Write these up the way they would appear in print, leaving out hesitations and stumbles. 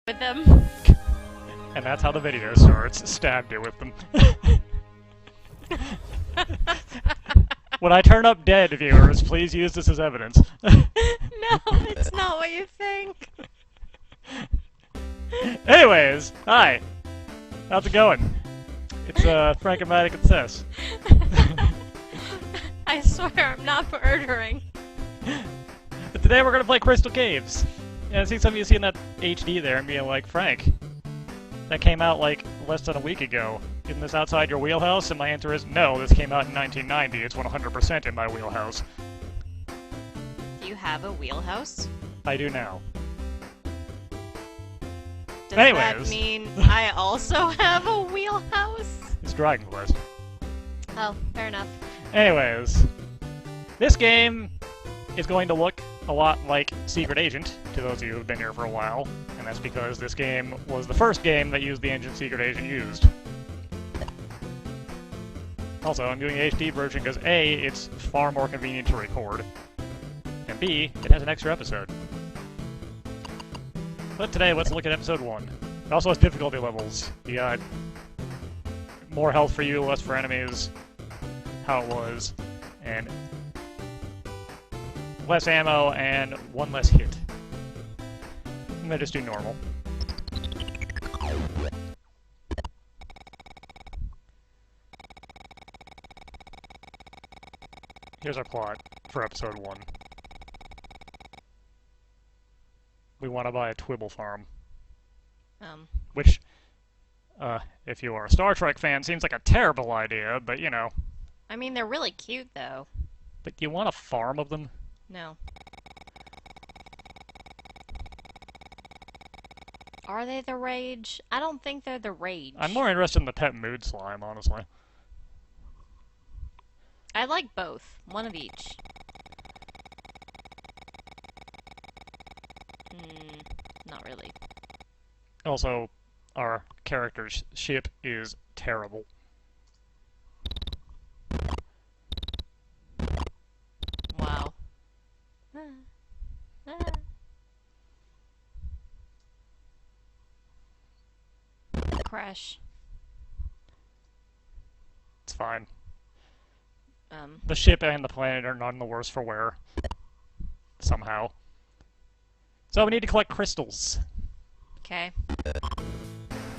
with them. And that's how the video starts. Stabbed it with them. When I turn up dead, viewers, please use this as evidence. No, it's not what you think. Anyways, hi. How's it going? It's Frankomatic and Cess. I swear I'm not murdering. But today we're gonna play Crystal Caves. And I see some of you seeing that HD there and being like, Frank, that came out like less than a week ago. Isn't this outside your wheelhouse? And my answer is no, this came out in 1990. It's 100% in my wheelhouse. Do you have a wheelhouse? I do now. Does Anyways. that mean I also have a wheelhouse? It's Dragon Quest. Oh, fair enough. Anyways, this game is going to look a lot like Secret Agent, to those of you who've been here for a while, and that's because this game was the first game that used the engine Secret Agent used. Also, I'm doing the HD version because A, it's far more convenient to record, and B, it has an extra episode. But today, let's look at episode 1. It also has difficulty levels. You got more health for you, less for enemies, how it was, and less ammo and one less hit. I'm gonna just do normal. Here's our plot for episode 1. We want to buy a Twibble farm. Which, if you are a Star Trek fan, seems like a terrible idea, but you know. I mean, they're really cute, though. But you want a farm of them? No. Are they the rage? I don't think they're the rage. I'm more interested in the pet mood slime, honestly. I like both. One of each. Not really. Also, our character's ship is terrible. Wow. Crash. It's fine. The ship and the planet are none the worse for wear. Somehow. So we need to collect crystals. Okay.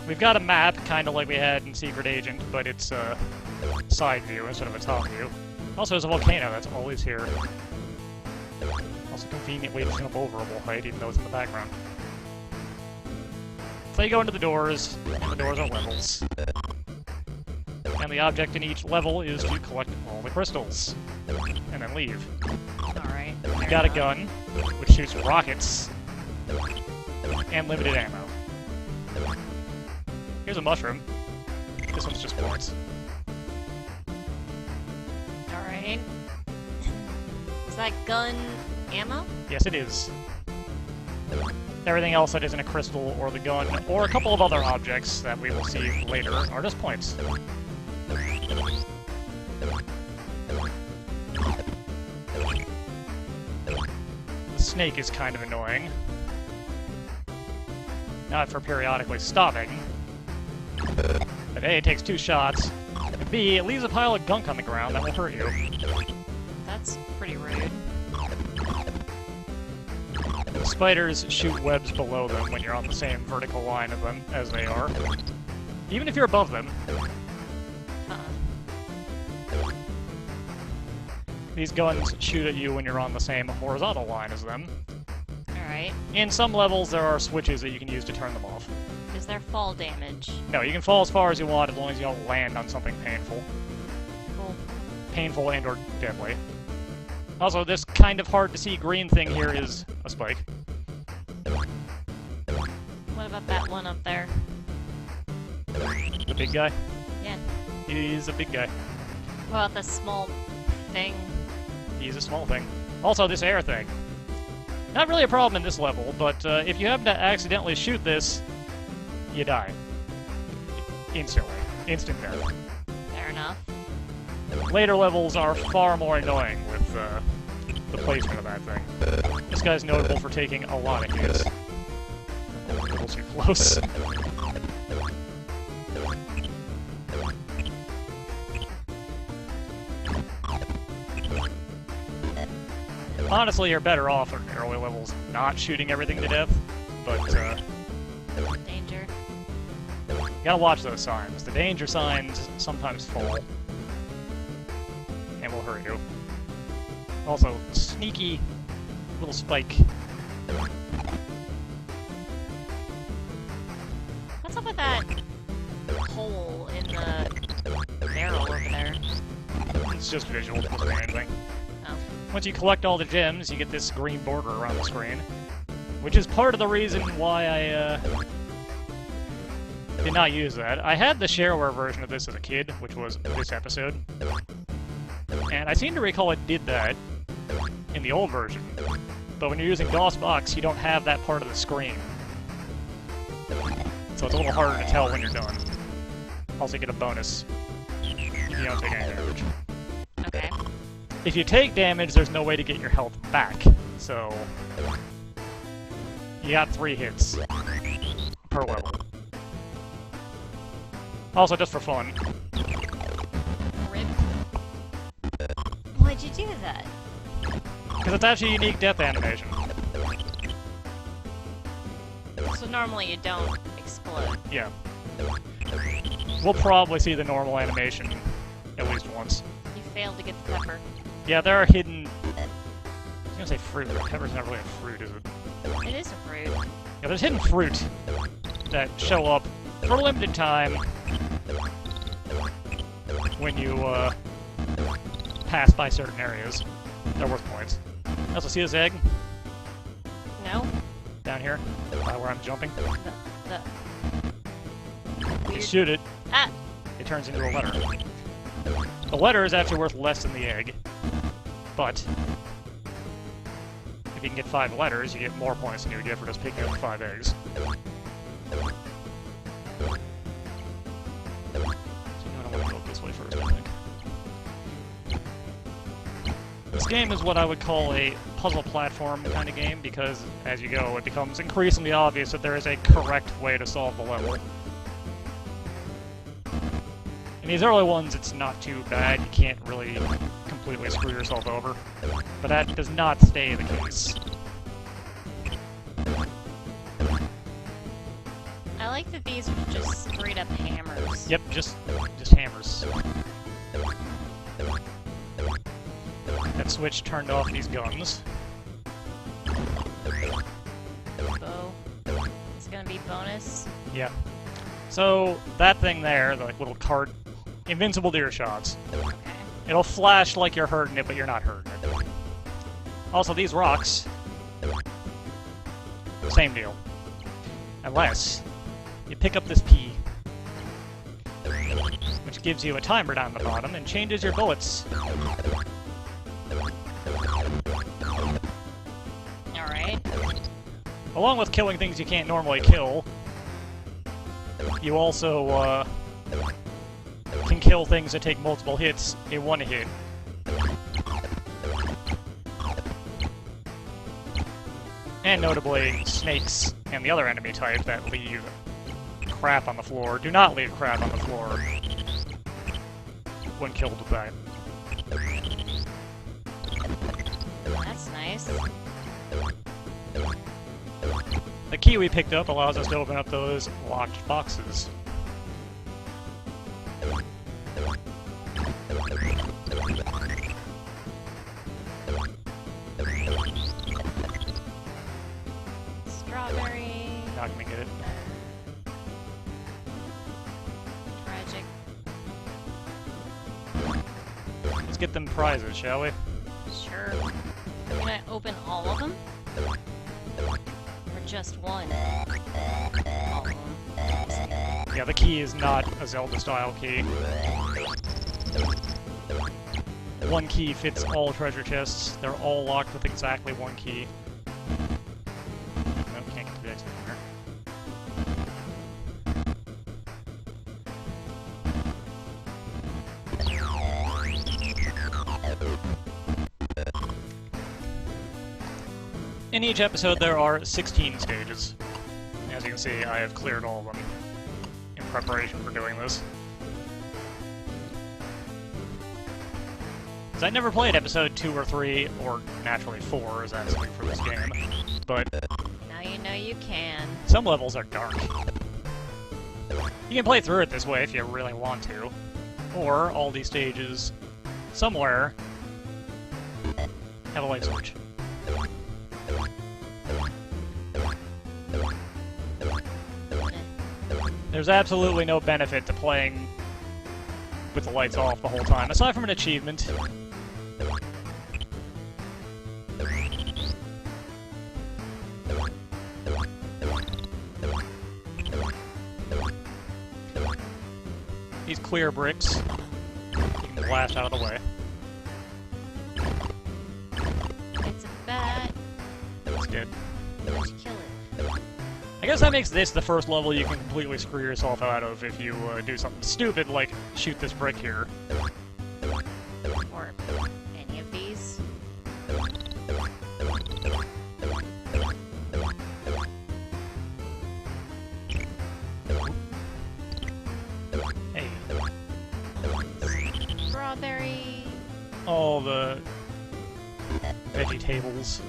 We've got a map, kind of like we had in Secret Agent, but it's a side view instead of a top view. Also, there's a volcano that's always here. Also, convenient way to jump over a wall height, even though it's in the background. So you go into the doors, and the doors are levels. And the object in each level is to collect all the crystals, and then leave. Alright. You got a gun, which shoots rockets, and limited ammo. Here's a mushroom. This one's just points. Alright. Is that gun ammo? Yes, it is. Everything else that isn't a crystal or the gun, or a couple of other objects that we will see later, are just points. The snake is kind of annoying. Not for periodically stopping. But A, it takes 2 shots, and B, it leaves a pile of gunk on the ground that will hurt you. That's pretty rude. Spiders shoot webs below them when you're on the same vertical line of them as they are. Even if you're above them. These guns shoot at you when you're on the same horizontal line as them. Alright. In some levels, there are switches that you can use to turn them off. Is there fall damage? No, you can fall as far as you want as long as you don't land on something painful. Cool. Painful and or deadly. Also, this kind of hard to see green thing here is a spike. What about that one up there? The big guy? Yeah. He's a big guy. What about the small thing? He's a small thing. Also, this air thing. Not really a problem in this level, but if you happen to accidentally shoot this, you die. Instantly. Instant death. Fair enough. Later levels are far more annoying with the placement of that thing. This guy's notable for taking a lot of hits. feels too close. Honestly, you're better off at early levels not shooting everything to death, but, Danger. you gotta watch those signs. The danger signs sometimes fall. And will hurt you. Also, sneaky little spike. What's up with that hole in the barrel over there? It's just visual, doesn't mean anything. Oh. Once you collect all the gems, you get this green border around the screen. Which is part of the reason why I, did not use that. I had the shareware version of this as a kid, which was this episode. And I seem to recall it did that in the old version. But when you're using DOSBox, you don't have that part of the screen. So it's a little harder to tell when you're done. Also, you get a bonus. You don't take any damage. Okay. If you take damage, there's no way to get your health back. So you got 3 hits per level. Also, just for fun. Rip. Why'd you do that? Because it's actually a unique death animation. So normally you don't explode. Yeah. We'll probably see the normal animation at least once. You failed to get the pepper. Yeah, there are hidden... I was gonna say fruit, but pepper's not really a fruit, is it? It is a fruit. Yeah, there's hidden fruit that show up for a limited time when you, pass by certain areas. They're worth points. You also see this egg No? down here, by where I'm jumping. The You weird... shoot it, Ah! it turns into a letter. The letter is actually worth less than the egg, but if you can get 5 letters, you get more points than you would get for just picking up 5 eggs. So you know, I want to go this way first, I think. This game is what I would call a puzzle platform kind of game, because as you go, it becomes increasingly obvious that there is a correct way to solve the level. In these early ones, it's not too bad. You can't really completely screw yourself over. But that does not stay the case. I like that these are just straight up hammers. Yep, just hammers. That switch turned off these guns. Bow. It's gonna be bonus. Yeah. So, that thing there, the like, little card, invincible to your shots. Okay. It'll flash like you're hurting it, but you're not hurting it. Also, these rocks, same deal. Unless you pick up this P, which gives you a timer down the bottom and changes your bullets. Alright. Along with killing things you can't normally kill, you also can kill things that take multiple hits in one hit. And notably, snakes and the other enemy type that leave crap on the floor do not leave crap on the floor when killed with that. That's nice. The key we picked up allows us to open up those locked boxes. Strawberry. Not gonna get it. Tragic. Let's get them prizes, shall we? Sure. Can I open all of them? Or just one? All of them. Yeah, the key is not a Zelda-style key. One key fits all treasure chests. They're all locked with exactly one key. Nope, can't get to the exit from here. In each episode, there are 16 stages. As you can see, I have cleared all of them in preparation for doing this. Because I never played episode 2 or 3, or naturally 4, as that's new for this game, but Now you know you can. some levels are dark. You can play through it this way if you really want to, or all these stages somewhere have a light switch. There's absolutely no benefit to playing with the lights off the whole time, aside from an achievement. These clear bricks, you can blast out of the way. It's a bat. It's dead. Let's kill it. I guess that makes this the first level you can completely screw yourself out of if you do something stupid like shoot this brick here. Or any of these. Hey. Strawberry. All the vegetables.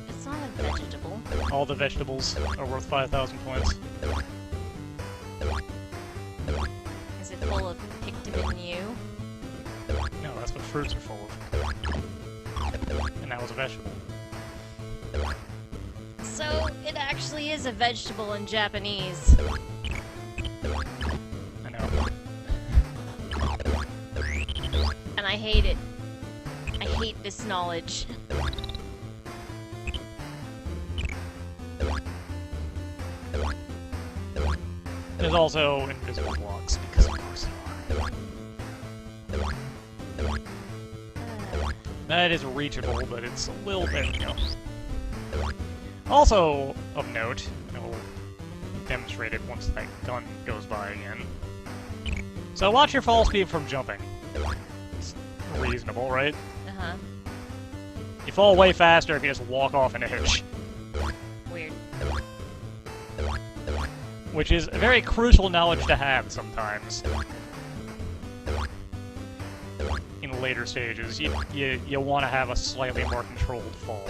It's not a vegetable. All the vegetables are worth 5,000 points. Is it full of Pictamin U? No, that's what fruits are full of. And that was a vegetable. So, it actually is a vegetable in Japanese. I know. And I hate it. I hate this knowledge. There's also invisible blocks, because of course there are. That is reachable, but it's a little bit, you know. Also, of note, and we'll demonstrate it once that gun goes by again. So watch your fall speed from jumping. It's reasonable, right? Uh-huh. You fall way faster if you just walk off in a hitch. Weird. Which is a very crucial knowledge to have sometimes. In later stages, you want to have a slightly more controlled fall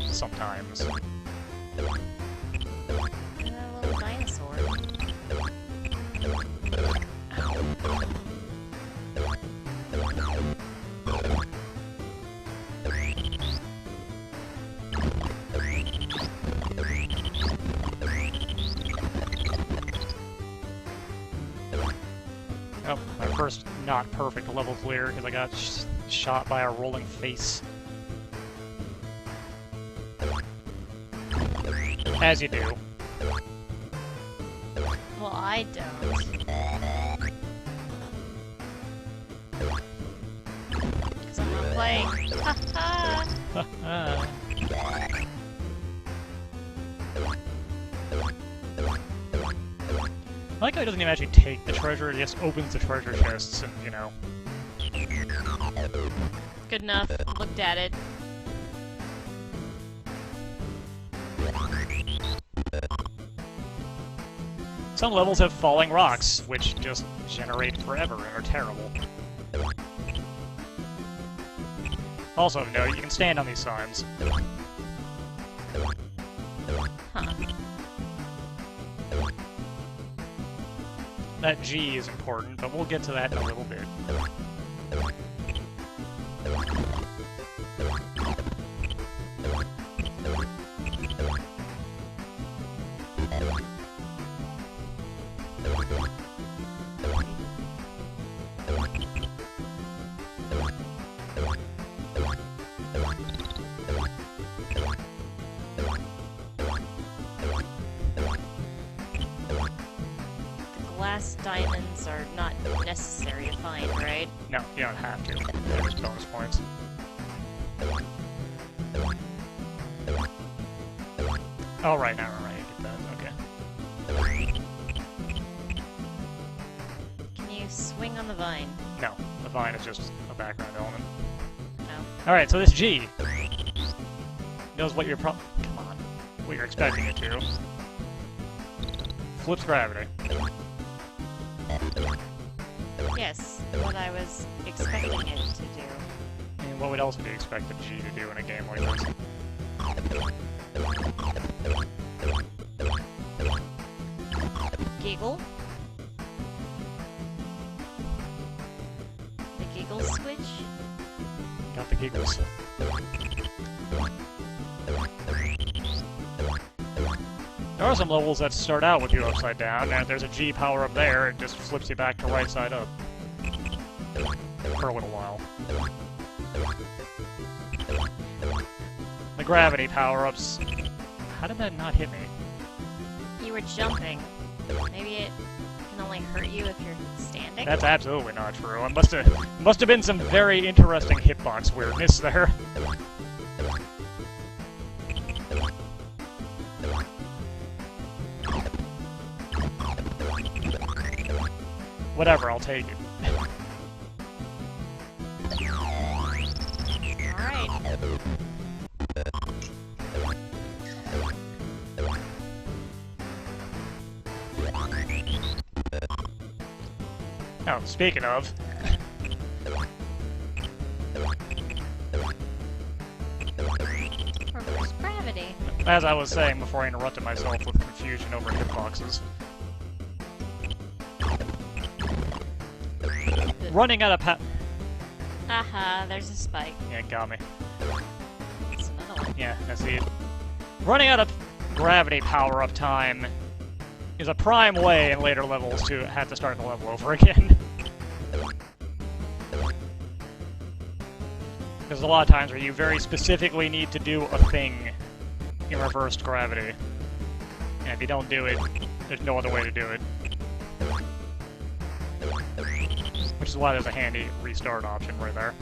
sometimes. A little dinosaur. Oh, my first not perfect level clear because I got shot by a rolling face. As you do. Well, I don't. Because I'm not playing. Ha ha! I like how he doesn't even actually take the treasure, he just opens the treasure chests and, you know. Good enough. Looked at it. Some levels have falling rocks, which just generate forever and are terrible. Also, no, you can stand on these signs. Huh. That G is important, but we'll get to that in a little bit. Glass diamonds are not necessary to find, right? No, you don't have to. They're just bonus points. Oh, right, now, right, I get that, okay. Can you swing on the vine? No, the vine is just a background element. No. Alright, so this G knows what you're what you're expecting it to. flips gravity. Yes, what I was expecting it to do. I mean, what would else would you expect a G to do in a game like this? Giggle. The giggle switch. Got the giggles. There are some levels that start out with you upside down, and if there's a G power up there, it just flips you back to right side up. For a little while. The gravity power-ups... How did that not hit me? You were jumping. Maybe it can only hurt you if you're standing? That's absolutely not true. It must have been some very interesting hitbox weirdness there. Whatever, I'll take it. Alright. Oh, speaking of... Reverse gravity. As I was saying before I interrupted myself with confusion over hitboxes. Running out of Haha, there's a spike. Yeah, it got me. That's another one. Yeah, I see it. Running out of gravity power-up time is a prime way in later levels to have to start the level over again. There's a lot of times where you very specifically need to do a thing in reversed gravity. And if you don't do it, there's no other way to do it. Which is why there's a handy restart option right there.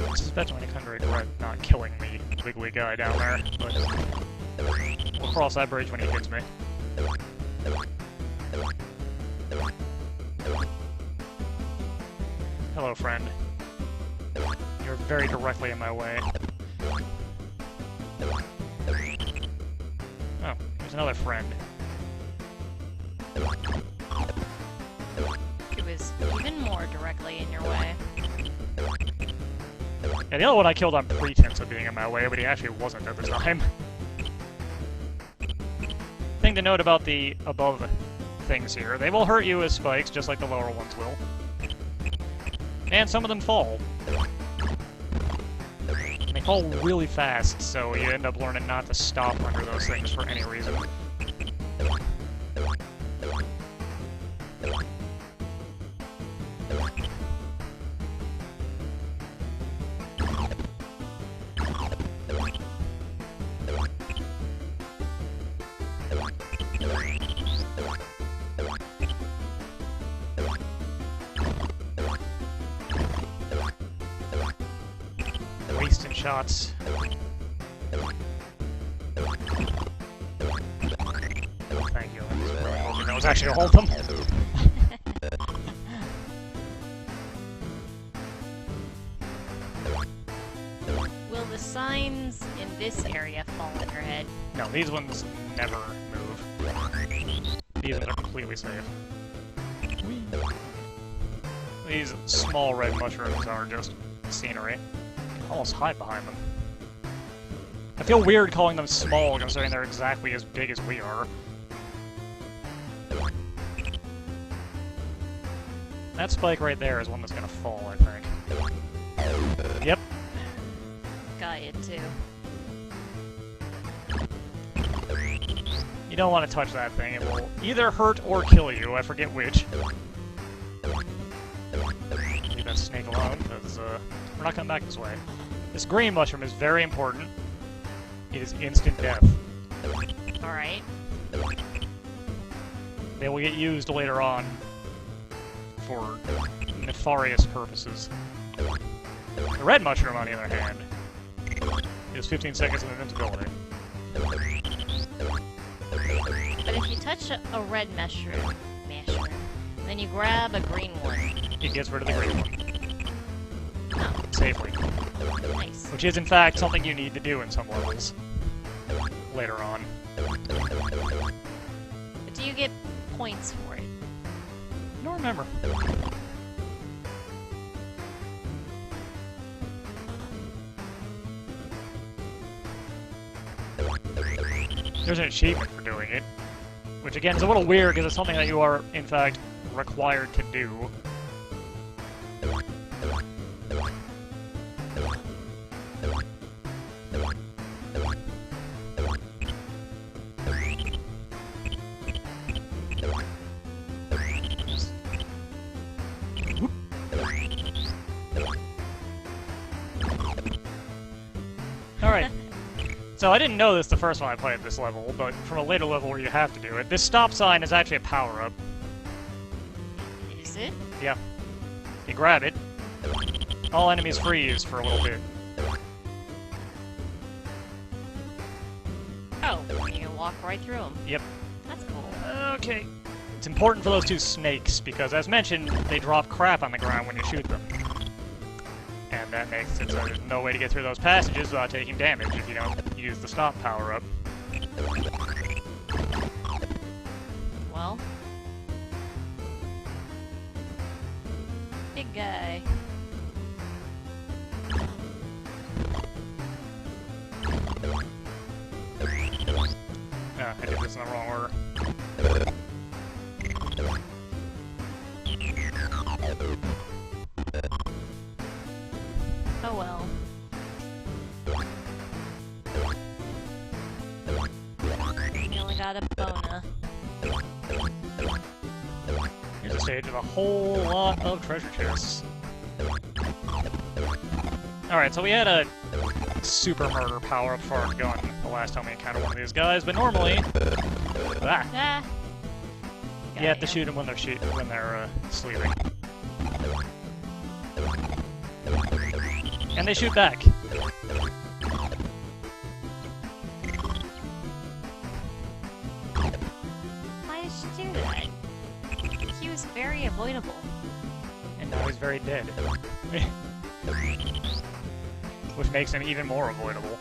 I suspect when you come to regret not killing the wiggly guy down there, but we'll cross that bridge when he hits me. Hello, friend. You're very directly in my way. Oh, there's another friend. It was even more directly in your way. Yeah, the other one I killed on pretense of being in my way, but he actually wasn't at the time. Thing to note about the above things here, they will hurt you as spikes, just like the lower ones will. And some of them fall. And they fall really fast, so you end up learning not to stop under those things for any reason. Wasting shots. Thank you. I was really hoping that was actually a hold them. Will the signs in this area fall on your head? No, these ones never move. These ones are completely safe. These small red mushrooms are just scenery. You can almost hide behind them. I feel weird calling them small, considering they're exactly as big as we are. That spike right there is one that's gonna fall, I think. Yep. Got it too. You don't want to touch that thing. It will either hurt or kill you. I forget which. Leave that snake alone, because we're not coming back this way. This green mushroom is very important. It is instant death. Alright. They will get used later on for nefarious purposes. The red mushroom, on the other hand, is 15 seconds of invincibility. But if you touch a red mushroom, then you grab a green one. It gets rid of the green one. Oh, Safely. nice. Which is, in fact, something you need to do in some levels. Later on. But do you get points for it? I don't remember. There's an achievement for doing it. Which, again, is a little weird because it's something that you are, in fact, required to do. Alright. So I didn't know this the first time I played this level, but from a later level where you have to do it, this stop sign is actually a power-up. Is it? Yeah. You grab it, all enemies freeze for a little bit. Oh, you can walk right through them. Yep. That's cool. Okay. It's important for those two snakes, because as mentioned, they drop crap on the ground when you shoot them. And that makes it so there's no way to get through those passages without taking damage if you don't use the stop power-up. Well. Big guy. Ah, I did this in the wrong order. Oh well. You only got a bona. Here's a stage with a whole lot of treasure chests. Alright, so we had a super murder power-up for our gun the last time we encountered one of these guys, but normally... Ah! You have to shoot them when they're sleeping. And they shoot back. Why did you do that? He was very avoidable. And now he's very dead. Which makes him even more avoidable.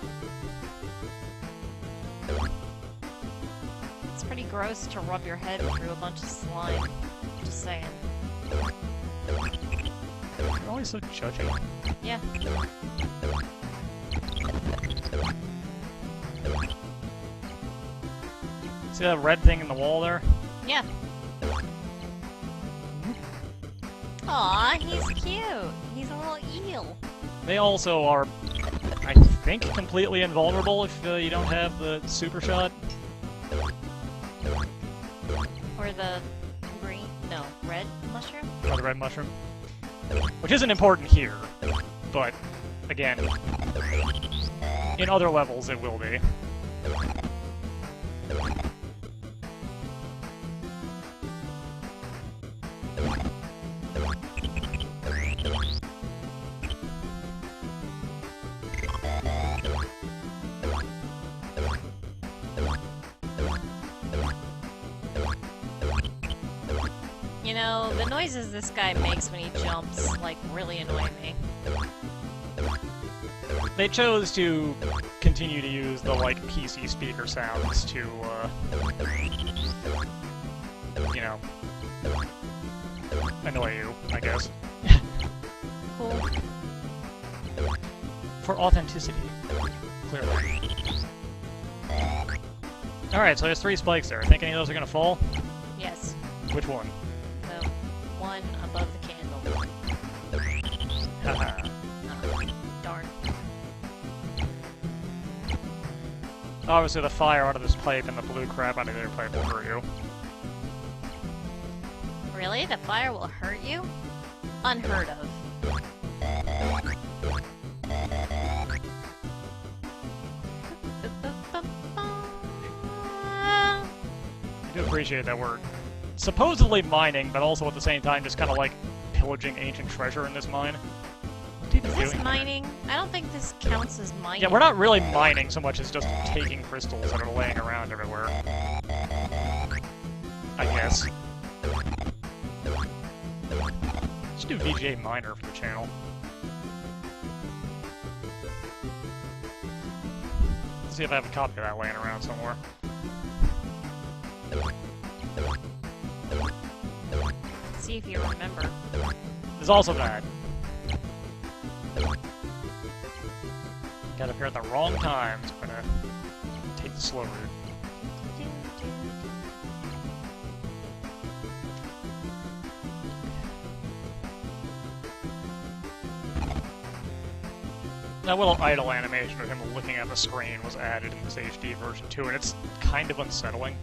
It's pretty gross to rub your head through a bunch of slime. Just saying. You're always so judging. Yeah. See that red thing in the wall there? Yeah. Aw, he's cute. He's a little eel. They also are, I think, completely invulnerable if you don't have the super shot. Or the green, no, red mushroom? Or the red mushroom. Which isn't important here, but, again, in other levels it will be. You know, the noises this guy makes when he jumps, like, really annoy me. They chose to continue to use the, like, PC speaker sounds to, you know, annoy you, I guess. Cool. For authenticity, clearly. Alright, so there's 3 spikes there. Think any of those are gonna fall? Yes. Which one? The one above the candle. Haha. Oh, darn. Obviously the fire out of this pipe and the blue crap out of the other pipe will hurt you. Really? The fire will hurt you? Unheard of. appreciate that we're supposedly mining, but also at the same time just kind of like pillaging ancient treasure in this mine. What are you Is this doing? mining? I don't think this counts as mining. Yeah, we're not really mining so much as just taking crystals that are laying around everywhere. I guess. Let's do VJ Miner for the channel. Let's see if I have a copy of that laying around somewhere. See if you remember. There's also that. Got up here at the wrong time, so I'm gonna take the slow route. That little idle animation of him looking at the screen was added in this HD version too, and it's kind of unsettling.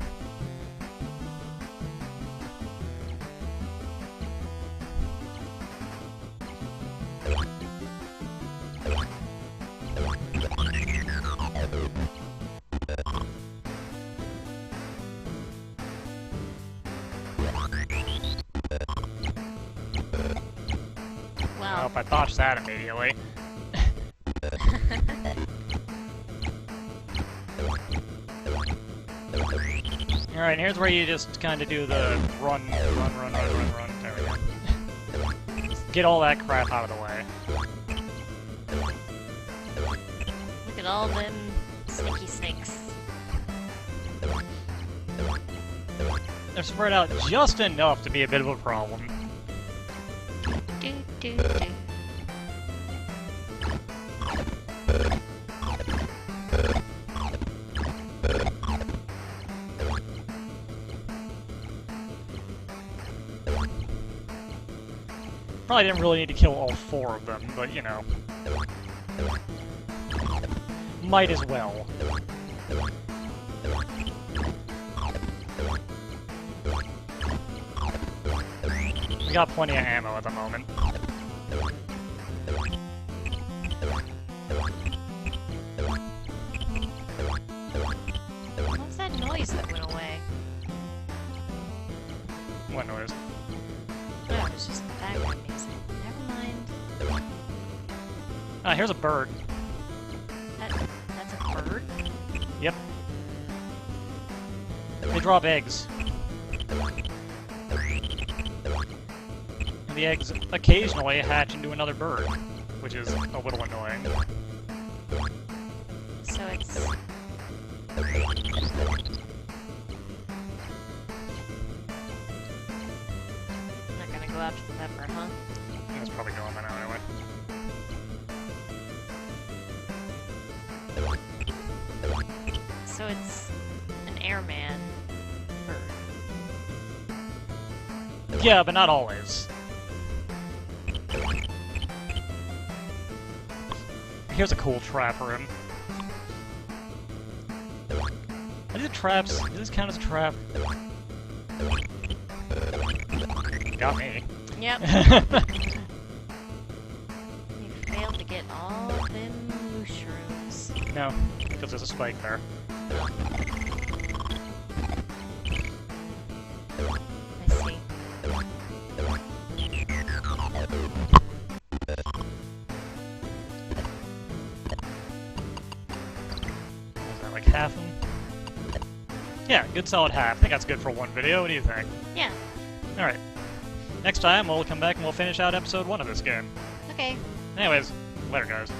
I hope I dodged that immediately. Alright, here's where you just kind of do the run. There we go. Get all that crap out of the way. Look at all them sneaky snakes. They're spread out just enough to be a bit of a problem. Do, do, do. Probably didn't really need to kill all 4 of them, but you know. Might as well. We got plenty of ammo at the moment. What was that noise that went away? What noise? No, it was just the background music. Never mind. Ah, here's a bird. That's a bird? Yep. They drop eggs. And the eggs occasionally hatch into another bird, which is a little annoying. So it's... not gonna go after the pepper, huh? It's probably going by now anyway. So it's an airman bird. Yeah, but not always. Here's a cool trap for him. Are these traps? Does this count as a trap? Got me. Yep. You failed to get all them mushrooms. No, because there's a spike there. I see. Is that like half of them? Yeah, good solid half. I think that's good for one video. What do you think? Yeah. Alright. Next time, we'll come back and we'll finish out episode 1 of this game. Okay. Anyways, later guys.